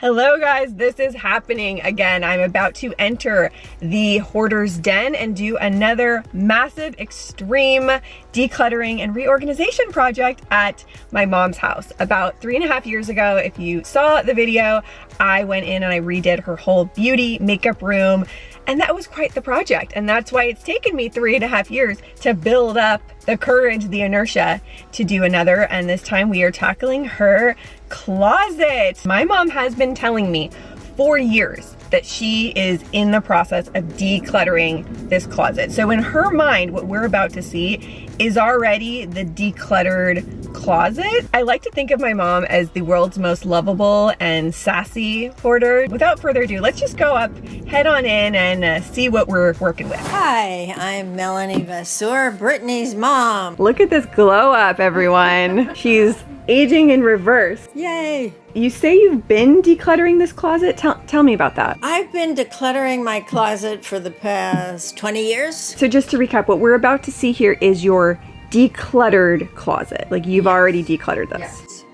Hello guys, this is happening again. I'm about to enter the hoarder's den and do another massive, extreme decluttering and reorganization project at my mom's house. About 3.5 years ago, if you saw the video, I went in and I redid her whole beauty makeup room. And that was quite the project. And that's why it's taken me 3.5 years to build up the courage, the inertia to do another. And this time we are tackling her closet. My mom has been telling me for years that she is in the process of decluttering this closet. So in her mind, what we're about to see is already the decluttered closet. I like to think of my mom as the world's most lovable and sassy hoarder. Without further ado, let's just go up, head on in and see what we're working with. Hi, I'm Melanie Vasseur, Brittany's mom. Look at this glow up, everyone. She's aging in reverse. Yay. You say you've been decluttering this closet? Tell me about that. I've been decluttering my closet for the past 20 years. So just to recap, what we're about to see here is your decluttered closet. Like you've already decluttered this. Yes.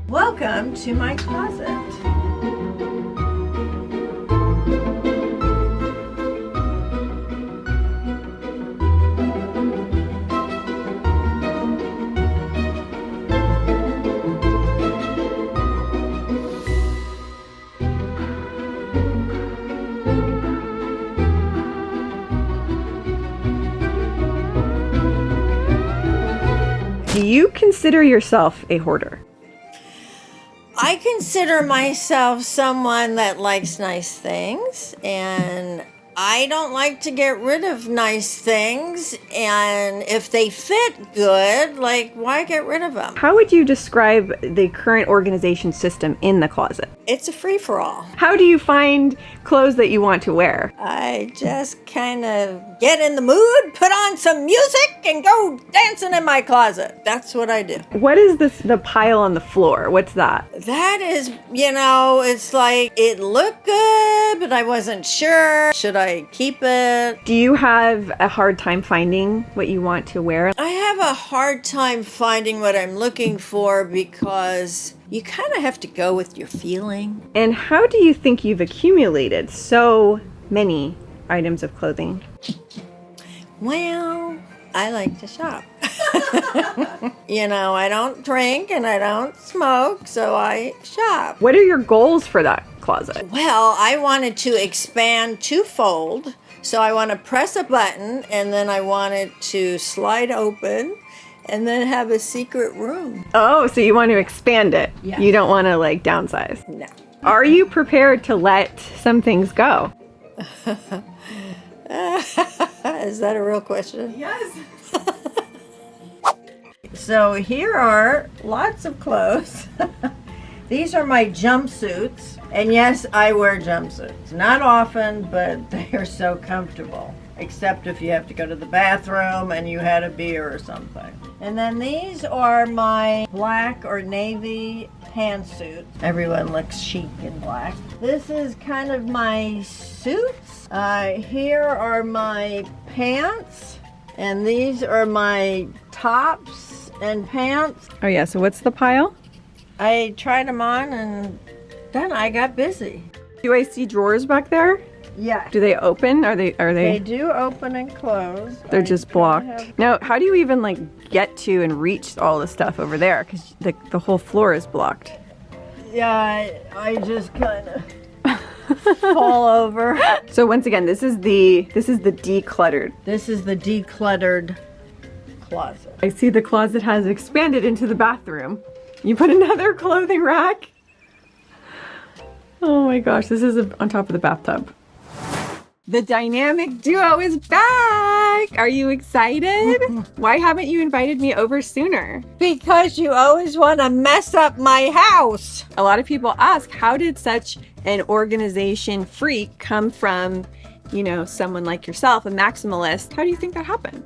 Welcome to my closet. Do you consider yourself a hoarder? I consider myself someone that likes nice things, and I don't like to get rid of nice things, and if they fit good, like, why get rid of them? How would you describe the current organization system in the closet? It's a free-for-all. How do you find clothes that you want to wear? I just kind of get in the mood, put on some music, and go dancing in my closet. That's what I do. What is the pile on the floor? What's that? That is, it's like it looked good, but I wasn't sure. Should I keep it? Do you have a hard time finding what you want to wear? I have a hard time finding what I'm looking for because you kind of have to go with your feeling. And how do you think you've accumulated so many items of clothing? Well, I like to shop. I don't drink and I don't smoke, so I shop. What are your goals for that closet? Well, I wanted to expand twofold. So I want to press a button and then I want it to slide open and then have a secret room. Oh, so you want to expand it. Yeah. You don't want to downsize. No. Are you prepared to let some things go? Is that a real question? Yes. So here are lots of clothes. These are my jumpsuits. And yes, I wear jumpsuits. Not often, but they are so comfortable. Except if you have to go to the bathroom and you had a beer or something. And then these are my black or navy pantsuits. Everyone looks chic in black. This is kind of my suits. Here are my pants. And these are my tops and pants. Oh yeah, so what's the pile? I tried them on and then I got busy. Do I see drawers back there? Yeah. Do they open? Are they? They do open and close. They're just blocked. Now, how do you even get to and reach all the stuff over there? Because the whole floor is blocked. Yeah, I just kind of fall over. So once again, this is the decluttered. This is the decluttered closet. I see the closet has expanded into the bathroom. You put another clothing rack. Oh my gosh, this is on top of the bathtub. The dynamic duo is back! Are you excited? Why haven't you invited me over sooner? Because you always want to mess up my house. A lot of people ask, how did such an organization freak come from, someone like yourself, a maximalist? How do you think that happened?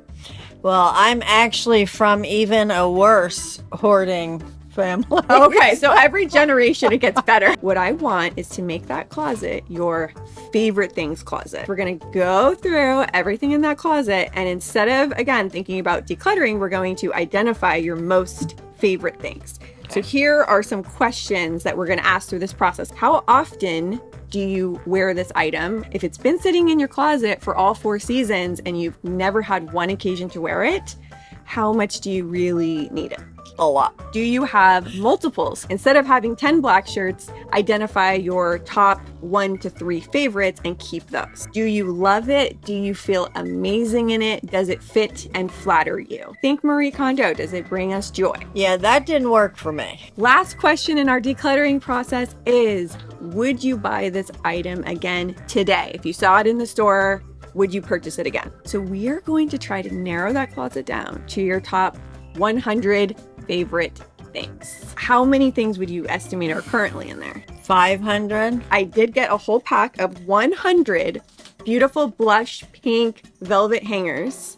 Well, I'm actually from even a worse hoarding family. Okay, so every generation it gets better. What I want is to make that closet your favorite things closet. We're gonna go through everything in that closet, and instead of, again, thinking about decluttering, we're going to identify your most favorite things. So here are some questions that we're gonna ask through this process. How often do you wear this item? If it's been sitting in your closet for all 4 seasons and you've never had one occasion to wear it, how much do you really need it? A lot. Do you have multiples? Instead of having 10 black shirts, identify your top 1 to 3 favorites and keep those. Do you love it? Do you feel amazing in it? Does it fit and flatter you? Think Marie Kondo, does it bring us joy? Yeah, that didn't work for me. Last question in our decluttering process is, would you buy this item again today? If you saw it in the store, would you purchase it again? So we are going to try to narrow that closet down to your top 100 favorite things. How many things would you estimate are currently in there? 500. I did get a whole pack of 100 beautiful blush pink velvet hangers.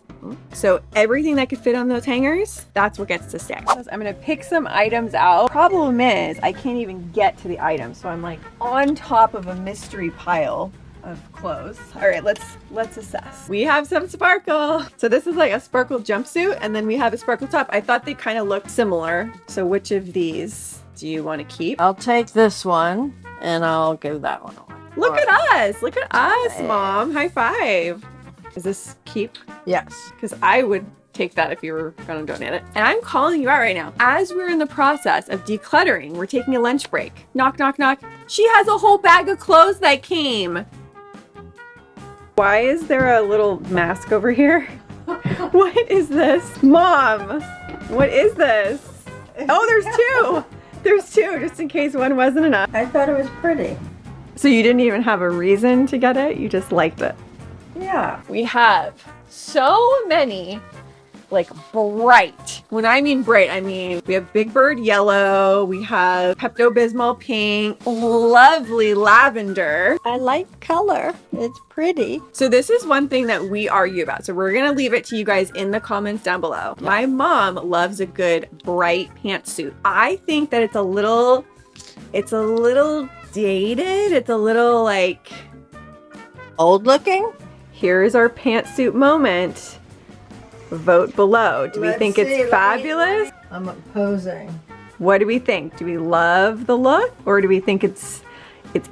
So everything that could fit on those hangers, that's what gets to stay. I'm gonna pick some items out. Problem is, I can't even get to the items, so I'm like on top of a mystery pile of clothes. All right, let's assess. We have some sparkle. So this is like a sparkle jumpsuit, and then we have a sparkle top. I thought they kind of looked similar. So which of these do you want to keep? I'll take this one and I'll give that one away. Look at us. Look at us, Mom. High five. Is this keep? Yes. Because I would take that if you were going to donate it. And I'm calling you out right now. As we're in the process of decluttering, we're taking a lunch break. Knock, knock, knock. She has a whole bag of clothes that came. Why is there a little mask over here? What is this? Mom, what is this? Oh, there's 2. There's 2, just in case one wasn't enough. I thought it was pretty. So you didn't even have a reason to get it? You just liked it? Yeah. We have so many, like, bright. When I mean bright, I mean we have Big Bird yellow, we have Pepto-Bismol pink, lovely lavender. I like color. It's pretty. So this is one thing that we argue about. So we're gonna leave it to you guys in the comments down below. My mom loves a good bright pantsuit. I think that it's a little dated. It's a little like Old looking? Here's our pantsuit moment. Vote below. Do we think it's fabulous? I'm opposing. What do we think? Do we love the look, or do we think it's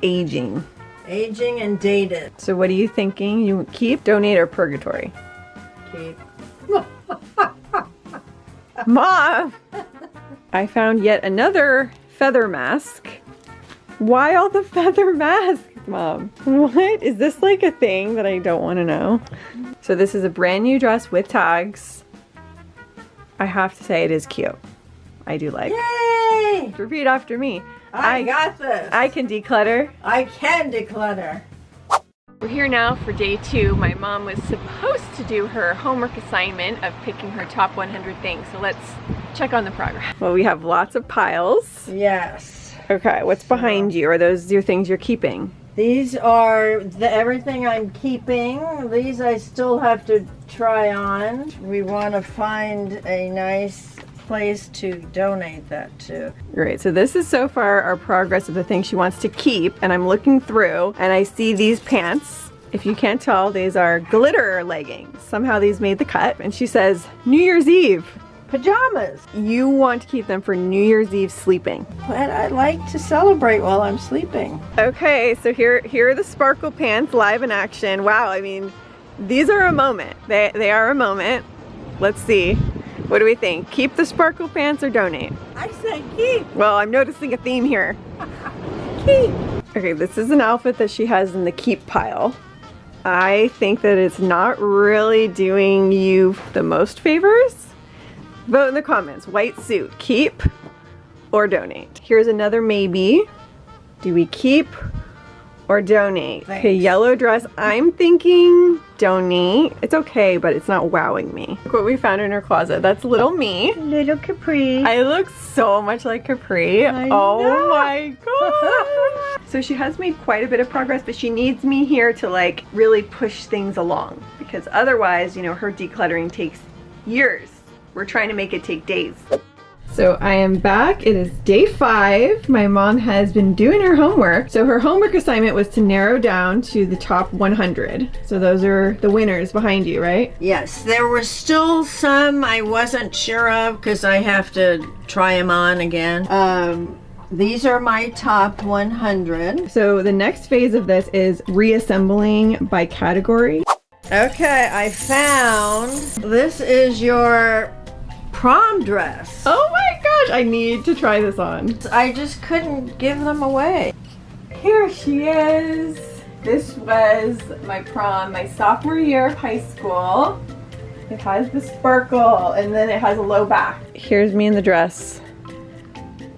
aging? Aging and dated. So what are you thinking? You keep, donate, or purgatory? Keep. Mom! I found yet another feather mask. Why all the feather masks, Mom? What? Is this like a thing that I don't want to know? So this is a brand new dress with tags. I have to say it is cute. I do like. Yay! Repeat after me. I got this. I can declutter. I can declutter. We're here now for day 2. My mom was supposed to do her homework assignment of picking her top 100 things. So let's check on the progress. Well, we have lots of piles. Yes. Okay, what's behind you? Are those your things you're keeping? These are everything I'm keeping. These I still have to try on. We want to find a nice place to donate that to. Great, so this is so far our progress of the things she wants to keep, and I'm looking through and I see these pants. If you can't tell, these are glitter leggings. Somehow these made the cut, and she says New Year's Eve. Pajamas. You want to keep them for New Year's Eve sleeping. But I like to celebrate while I'm sleeping. Okay, so here are the sparkle pants live in action. Wow, I mean, these are a moment. They are a moment. Let's see. What do we think? Keep the sparkle pants or donate? I say keep. Well, I'm noticing a theme here. Keep. Okay, this is an outfit that she has in the keep pile. I think that it's not really doing you the most favors. Vote in the comments. White suit, keep or donate? Here's another maybe. Do we keep or donate? Thanks. Okay, yellow dress. I'm thinking donate. It's okay, but it's not wowing me. Look what we found in her closet. That's little me. Little Capri. I look so much like Capri. I Oh know. my god. So she has made quite a bit of progress, but she needs me here to like really push things along, because otherwise, you know, her decluttering takes years. We're trying to make it take days. So I am back. It is day 5. My mom has been doing her homework. So her homework assignment was to narrow down to the top 100. So those are the winners behind you, right? Yes, there were still some I wasn't sure of because I have to try them on again. These are my top 100. So the next phase of this is reassembling by category. Okay, I found this is your prom dress. Oh my gosh, I need to try this on. I just couldn't give them away. Here she is. This was my prom, my sophomore year of high school. It has the sparkle and then it has a low back. Here's me in the dress.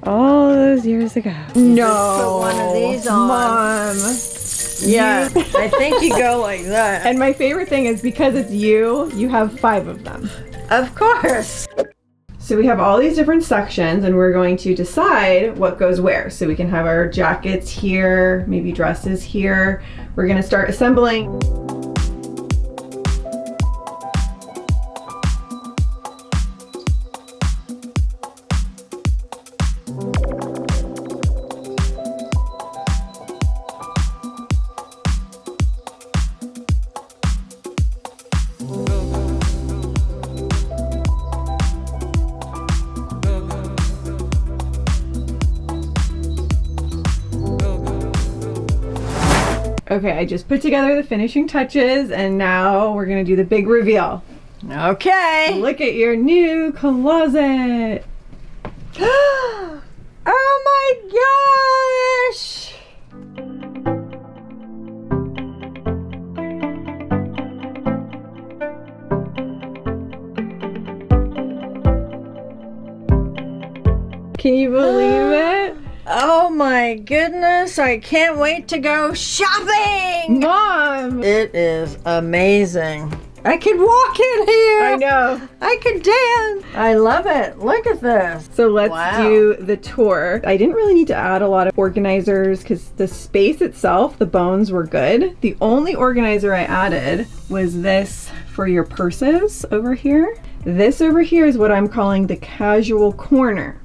All those years ago. No, put one of these on. Mom. Yeah, I think you go like that. And my favorite thing is because it's you have 5 of them. Of course. So we have all these different sections and we're going to decide what goes where. So we can have our jackets here, maybe dresses here. We're gonna start assembling. Okay, I just put together the finishing touches and now we're gonna do the big reveal. Okay. Look at your new closet. Oh my gosh. Can you believe it? Oh my goodness, I can't wait to go shopping! Mom! It is amazing. I could walk in here. I know. I could dance. I love it. Look at this. So let's do the tour. I didn't really need to add a lot of organizers because the space itself, the bones were good. The only organizer I added was this for your purses over here. This over here is what I'm calling the casual corner.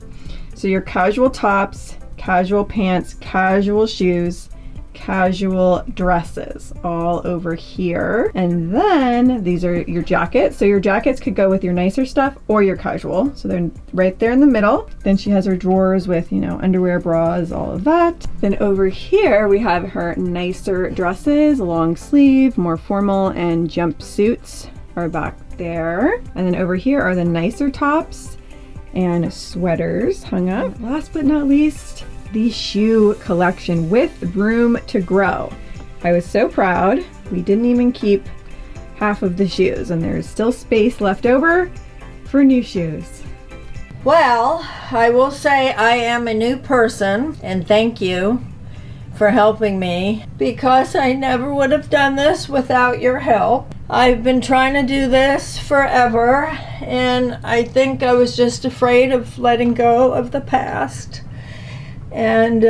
So your casual tops, casual pants, casual shoes, casual dresses all over here. And then these are your jackets. So your jackets could go with your nicer stuff or your casual. So they're right there in the middle. Then she has her drawers with, you know, underwear, bras, all of that. Then over here we have her nicer dresses, long sleeve, more formal, and jumpsuits are back there. And then over here are the nicer tops and sweaters hung up. Last but not least, the shoe collection with room to grow. I was so proud. We didn't even keep half of the shoes and there's still space left over for new shoes. Well, I will say I am a new person and thank you for helping me because I never would have done this without your help. I've been trying to do this forever and I think I was just afraid of letting go of the past. And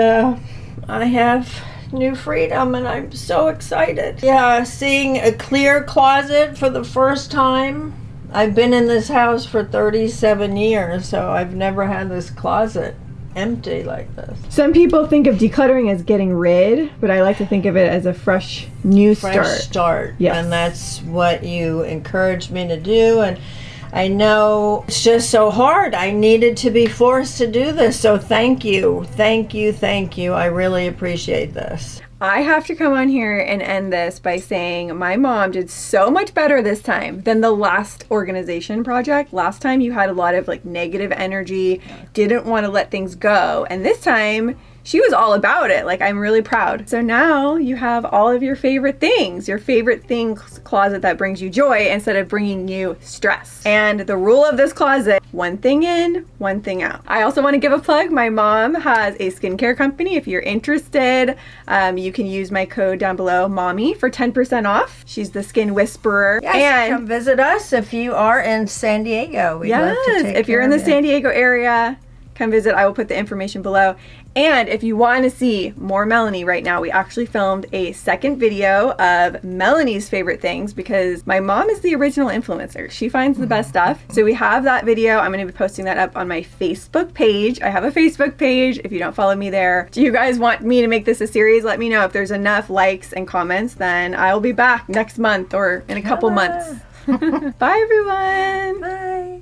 I have new freedom and I'm so excited. Yeah, seeing a clear closet for the first time. I've been in this house for 37 years, so I've never had this closet empty like this. Some people think of decluttering as getting rid, but I like to think of it as a fresh new start. Yes. And that's what you encouraged me to do. And I know it's just so hard. I needed to be forced to do this. So thank you. Thank you. Thank you. I really appreciate this. I have to come on here and end this by saying my mom did so much better this time than the last organization project. Last time you had a lot of like negative energy, didn't want to let things go. And this time she was all about it. Like, I'm really proud. So now you have all of your favorite things, your favorite things closet that brings you joy instead of bringing you stress. And the rule of this closet, one thing in, one thing out. I also want to give a plug. My mom has a skincare company. If you're interested, you can use my code down below, MOMMY, for 10% off. She's the Skin Whisperer. Yes, and come visit us if you are in San Diego. We'd love to take if you're in the San Diego area, come visit. I will put the information below. And if you want to see more Melanie right now, we actually filmed a second video of Melanie's favorite things because my mom is the original influencer. She finds the best stuff. So we have that video. I'm going to be posting that up on my Facebook page. I have a Facebook page if you don't follow me there. Do you guys want me to make this a series? Let me know. If there's enough likes and comments, then I'll be back next month or in a couple months. Bye everyone. Bye.